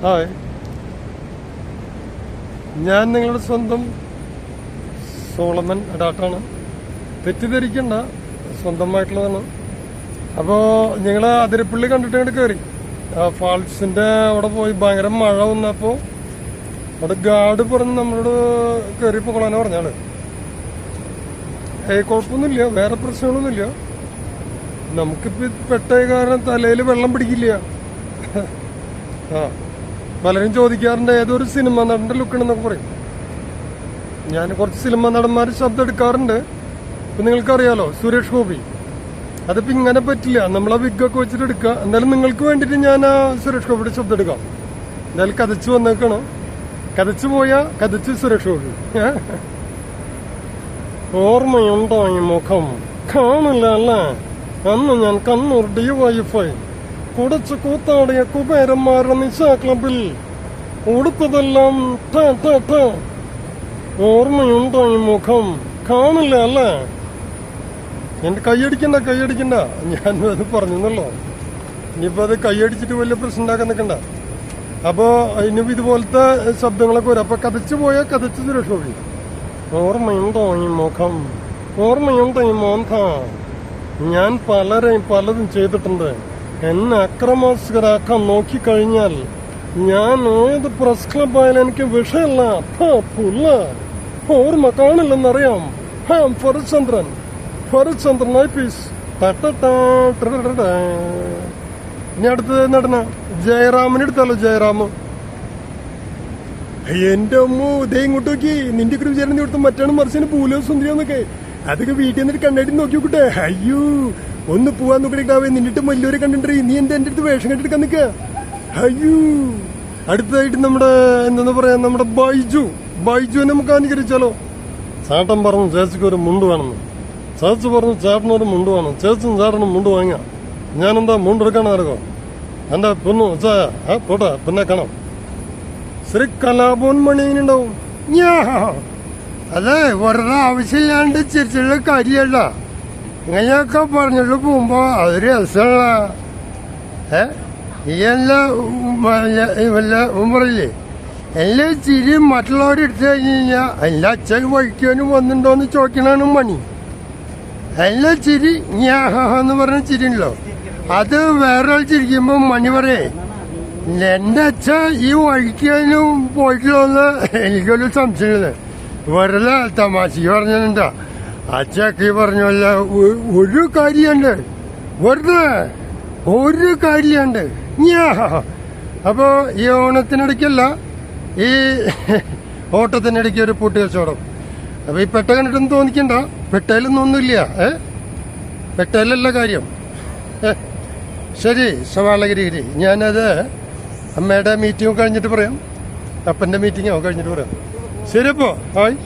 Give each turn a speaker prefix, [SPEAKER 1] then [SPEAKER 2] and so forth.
[SPEAKER 1] Hi, ഞാൻ നിങ്ങളുടെ സ്വന്തം സോളമൻ അഡാട്ടാണ്. തെറ്റിദ്ധരിക്കണ്ട, സ്വന്തമായിട്ടുള്ളതാണ്. അപ്പോൾ നിങ്ങൾ അതിരപ്പള്ളി കണ്ടിട്ട് ഇങ്ങോട്ട് കയറി ഫാൾസിൻ്റെ അവിടെ പോയി ഭയങ്കര മഴ വന്നപ്പോൾ അവിടെ ഗാർഡ് പറഞ്ഞ് നമ്മളോട് കയറി പോകണമെന്ന് പറഞ്ഞാണ്. കുഴപ്പമൊന്നുമില്ല, വേറെ പ്രശ്നങ്ങളൊന്നുമില്ല. നമുക്കിപ്പോൾ പെട്ട കാരണം തലയിൽ വെള്ളം പിടിക്കില്ല. പലരും ചോദിക്കാറുണ്ട് ഏതൊരു സിനിമ നടന്റെ ലുക്കാണെന്നൊക്കെ പറയും. ഞാൻ കുറച്ച് സിനിമ നടന്മാർ ശബ്ദം എടുക്കാറുണ്ട്. ഇപ്പം നിങ്ങൾക്കറിയാലോ സുരേഷ് ഗോപി, അതിപ്പോൾ ഇങ്ങനെ പറ്റില്ല, നമ്മളാ വിഗൊക്കെ വെച്ചിട്ട് എടുക്കുക. എന്തായാലും നിങ്ങൾക്ക് വേണ്ടിയിട്ട് ഞാൻ ആ സുരേഷ് ഗോപിയുടെ ശബ്ദം എടുക്കാം. എന്തായാലും കഥച്ച് വന്നേക്കണം, കഥച്ചു പോയാ കഥച്ച് സുരേഷ് ഗോപി. ഓർമ്മയുണ്ടോ ഈ മുഖം? കാണില്ല അല്ലേ? അന്ന് ഞാൻ കണ്ണൂർ DYFI കുടച്ച് കൂത്താടിയ കുബേരന്മാരുടെ നിശാ ക്ലബിൽ ഉടുത്തതെല്ലാം ഓർമ്മയുണ്ടോ ഈ മുഖം? കാണില്ല അല്ലേ? എന്റെ കൈയടിക്കണ്ട, ഞാൻ അത് പറഞ്ഞെന്നല്ലോ. ഇനിയിപ്പോ അത് കൈയടിച്ചിട്ട് വലിയ പ്രശ്നം ഉണ്ടാക്കാൻ നിൽക്കണ്ട. അപ്പോ ഇനിയിപ്പോ ഇതുപോലത്തെ ശബ്ദങ്ങളൊക്കെ വരും. അപ്പൊ കഥച്ചു പോയാൽ കഥച്ച് സുരേഷ് ഗോപി. ഓർമ്മയുണ്ടോ ഈ മുഖം? ഓർമ്മയുണ്ടോ ഈ മോന്ത? ഞാൻ പലരെയും പലതും ചെയ്തിട്ടുണ്ട്. എന്നെ അക്രമാസകരാക്കാൻ നോക്കിക്കഴിഞ്ഞാൽ ഞാൻ ഏത് പ്രസ് ക്ലബായാലും എനിക്ക് വിഷയമല്ല. ഓർമ്മ കാണില്ലെന്നറിയാം. ഫരചന്ദ്രൻ IPS. ഇനി അടുത്തത് നടന ജയറാമിന് എടുത്താലോ? ജയറാമ് എന്റെ അമ്മ ഇതേ ഇങ്ങോട്ട് നോക്കി. നിന്റെ ഒക്കെ വിചാരം കൊടുത്ത് മറ്റാണ് മറിച്ചിന് പൂലോ സുന്ദരിയാന്നൊക്കെ. അതൊക്കെ വീട്ടിൽ നിന്നിട്ട് കണ്ണാടി നോക്കി നോക്കട്ടെ. അയ്യോ, ഒന്ന് പോവാൻ നോക്കിട്ടാവേ. നിന്നിട്ട് വലിയവരെ കണ്ടിട്ട് നീ എന്താ എന്റെ അടുത്ത് വേഷം കണ്ടിട്ട് നിൽക്കുക? അയ്യോ, അടുത്തതായിട്ട് നമ്മുടെ എന്താ പറയാ, നമ്മുടെ ബൈജുവിനെ നമുക്ക് അനുകരിച്ചാലോ? ചേട്ടൻ പറഞ്ഞു ചേച്ചിക്ക് ഒരു മുണ്ട് വേണമെന്ന്. ചേച്ചി പറഞ്ഞു ചേട്ടനൊരു മുണ്ട് വേണം. ചേച്ചും ചേട്ടനും മുണ്ട് വാങ്ങിയ ഞാനെന്താ മുണ്ടെടുക്കാൻ നടക്കോ? എന്റെ പൊന്നു പോട്ടെ, പിന്നെ കാണാം. ശ്രീ കലാഭവൻ മണിയുണ്ടാവും. അതെ, വെറുതെ ആവശ്യമില്ലാണ്ട് ചിരിച്ചുള്ള കാര്യമല്ല. ഇങ്ങനെയൊക്കെ പറഞ്ഞിട്ട് പോകുമ്പോ അതൊരു രസമുള്ള ഈ പറയില്ലേ, എല്ലാ ചിരിയും മറ്റുള്ളവരെടുത്തു കഴിഞ്ഞു കഴിഞ്ഞാൽ എല്ലാ അച്ഛൻ വഴിക്കാനും വന്നിട്ടുണ്ടോന്ന് ചോദിക്കണാണ് മണി. എല്ലാ ചിരി എന്ന് പറഞ്ഞ ചിരി ഉണ്ടല്ലോ, അത് വേറൊരാൾ ചിരിക്കുമ്പോ മണി പറയേ എന്റെ അച്ഛ ഈ വഴിക്കാനും പോയിട്ടുള്ളതെന്ന് എനിക്കൊരു സംശയമില്ല. വെറുതെ തമാശക്ക് പറഞ്ഞാ അച്ഛക്ക് പറഞ്ഞല്ല. ഒരു കാര്യമുണ്ട്, വെറുതെ ഒരു കാര്യമുണ്ട്. അപ്പോ ഈ ഓണത്തിനിടയ്ക്കല്ല, ഈ ഓട്ടത്തിനിടയ്ക്ക് ഒരു പൂട്ടി കച്ചവടം. അപ്പൊ ഈ പെട്ട കണ്ടിട്ടൊന്നും തോന്നിക്കണ്ട, പെട്ടയിലൊന്നും ഒന്നുമില്ല. പെട്ടയിലല്ല കാര്യം. ശരി സവാളഗിരി, ഞാനത് അമ്മയുടെ മീറ്റിംഗ് കഴിഞ്ഞിട്ട് പറയാം. അപ്പന്റെ മീറ്റിംഗോ കഴിഞ്ഞിട്ട് പറയാം. ശരി അപ്പോ ഹായ്.